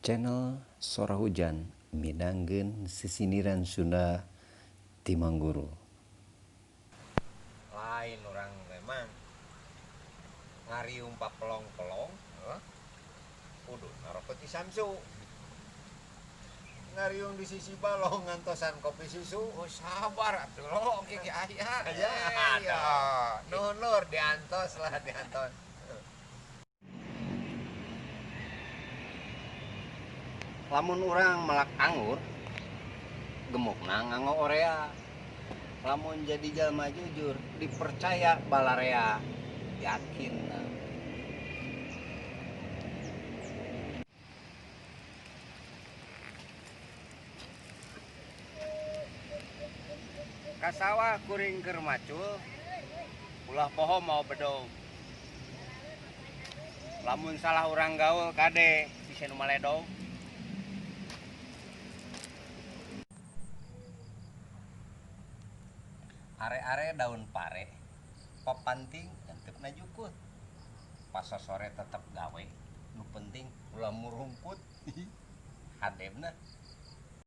Channel Sora Hujan midangkeun sisiniran Sunda ti Mangguru. Lain orang memang ngariung papelong-pelong, kudu narokoti samsu. Ngariung di sisi balong ngantosan kopi susu. Oh sabar atuh lo gigi aya. Ya, nur diantos lah diantos. Lamun orang melak anggur, gemukna nganggo orea. Lamun jadi jalma jujur, dipercaya balarea, yakin. Kasawah kuring keur macul, ulah poho mau bedog. Lamun salah orang gaul kade bisa nu maledog. Are-are daun pare, papanting henteu jukut. Pas sore tetep gawe, nu penting ulah murungkut. Hademna